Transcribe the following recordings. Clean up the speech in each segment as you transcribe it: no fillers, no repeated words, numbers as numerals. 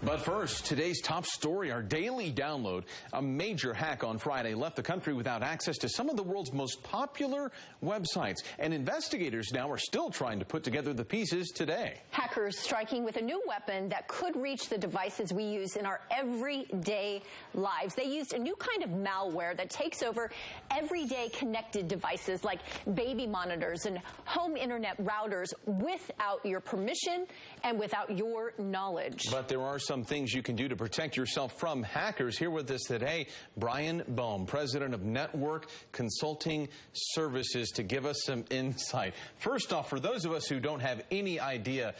But first, today's top story, our daily download. A major hack on Friday left the country without access to some of the world's most popular websites. And investigators now are still trying to put together the pieces today. Hackers striking with a new weapon that could reach the devices we use in our everyday lives. They used a new kind of malware that takes over everyday connected devices like baby monitors and home internet routers without your permission and without your knowledge. But there are some things you can do to protect yourself from hackers. Here with us today, Brian Bohm, president of Network Consulting Services, to give us some insight. First off, for those of us who don't have any idea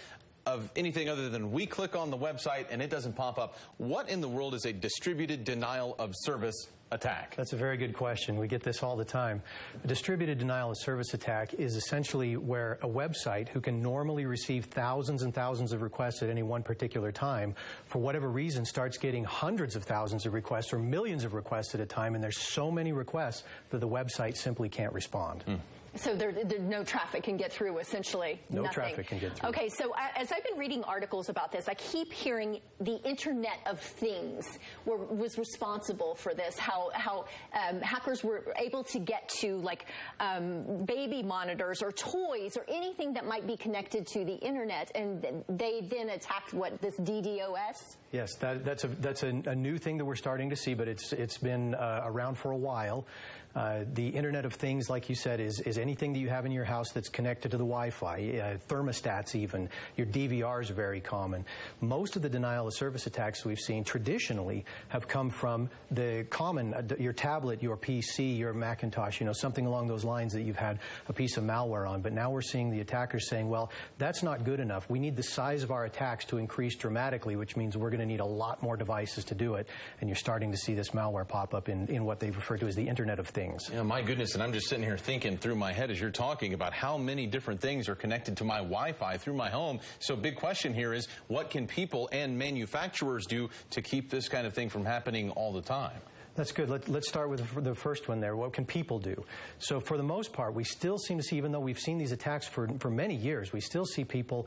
of anything other than we click on the website and it doesn't pop up, what in the world is a distributed denial of service attack? That's a very good question. We get this all the time. A distributed denial of service attack is essentially where a website who can normally receive thousands and thousands of requests at any one particular time, for whatever reason, starts getting hundreds of thousands of requests or millions of requests at a time, and there's so many requests that the website simply can't respond. So no traffic can get through, essentially. No nothing. traffic can get through. Okay, so as I've been reading articles about this, I keep hearing the Internet of Things was responsible for this, how hackers were able to get to, like, baby monitors or toys or anything that might be connected to the Internet, and they then attacked, what, this DDoS? Yes, that's a new thing that we're starting to see, but it's been around for a while. The Internet of Things, like you said, is anything that you have in your house that's connected to the Wi-Fi, thermostats even. Your DVRs are very common. Most of the denial of service attacks we've seen traditionally have come from the common, your tablet, your PC, your Macintosh, something along those lines that you've had a piece of malware on. But now we're seeing the attackers saying, well, that's not good enough. We need the size of our attacks to increase dramatically, which means we're going to need a lot more devices to do it. And you're starting to see this malware pop up in what they refer to as the Internet of Things. Yeah, my goodness, and I'm just sitting here thinking through my head as you're talking about how many different things are connected to my Wi-Fi through my home. So big question here is, what can people and manufacturers do to keep this kind of thing from happening all the time? That's good. Let's start with the first one there. What can people do? So for the most part, we still seem to see, even though we've seen these attacks for many years, we still see people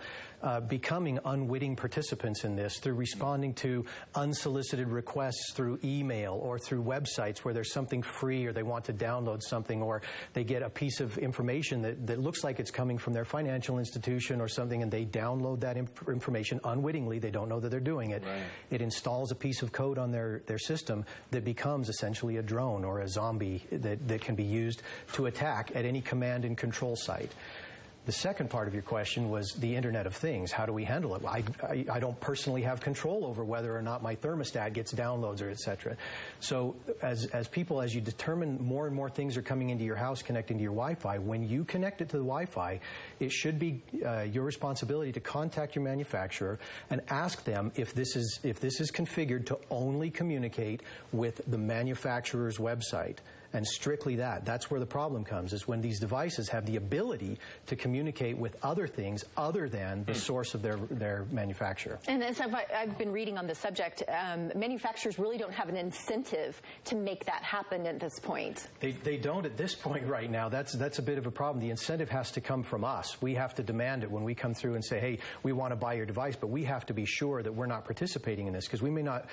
becoming unwitting participants in this through responding to unsolicited requests through email or through websites where there's something free or they want to download something, or they get a piece of information that looks like it's coming from their financial institution or something, and they download that information unwittingly. They don't know that they're doing it. Right. It installs a piece of code on their system that becomes essentially a drone or a zombie that can be used to attack at any command and control site. The second part of your question was the Internet of Things. How do we handle it? Well, I don't personally have control over whether or not my thermostat gets downloads or et cetera. So as you determine more and more things are coming into your house, connecting to your Wi-Fi, when you connect it to the Wi-Fi, it should be your responsibility to contact your manufacturer and ask them if this is configured to only communicate with the manufacturer's website. And strictly that. That's where the problem comes, is when these devices have the ability to communicate with other things other than the source of their manufacturer. And as I've been reading on the subject, manufacturers really don't have an incentive to make that happen at this point. They don't at this point right now. That's a bit of a problem. The incentive has to come from us. We have to demand it when we come through and say, hey, we want to buy your device, but we have to be sure that we're not participating in this, because we may not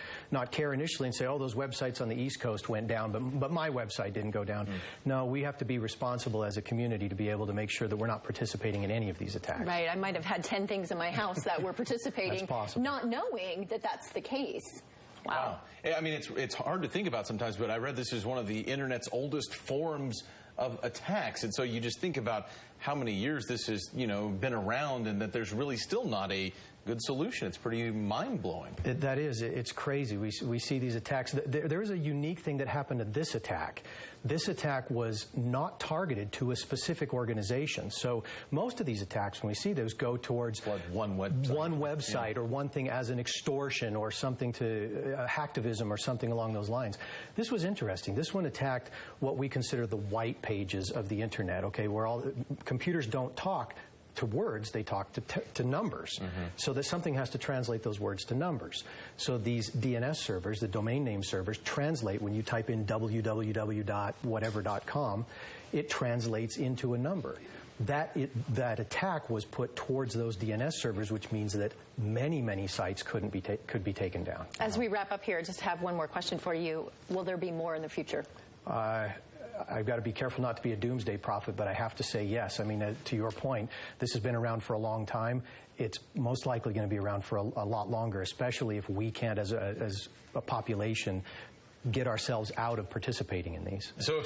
care initially and say, oh, those websites on the East Coast went down, but my website didn't go down. No, we have to be responsible as a community to be able to make sure that we're not participating in any of these attacks. Right. I might have had 10 things in my house that were participating, that's possible, not knowing that that's the case. Wow. I mean, it's hard to think about sometimes, but I read this is one of the Internet's oldest forms of attacks. And so you just think about how many years this has, been around, and that there's really still not a good solution. It's pretty mind-blowing. That is. It's crazy. We see these attacks. There is a unique thing that happened to this attack. This attack was not targeted to a specific organization. So most of these attacks, when we see those, go towards one website or one thing as an extortion or something to hacktivism or something along those lines. This was interesting. This one attacked what we consider the white pages of the Internet, okay, where all computers don't talk to words, they talk to numbers. So that something has to translate those words to numbers. So these DNS servers, the domain name servers, translate when you type in www.whatever.com, it translates into a number. that attack was put towards those DNS servers, which means that many sites could be taken down. As we wrap up here, just have one more question for you. Will there be more in the future? I've got to be careful not to be a doomsday prophet, but I have to say yes. I mean, to your point, this has been around for a long time. It's most likely going to be around for a lot longer, especially if we can't, as a population, get ourselves out of participating in these. So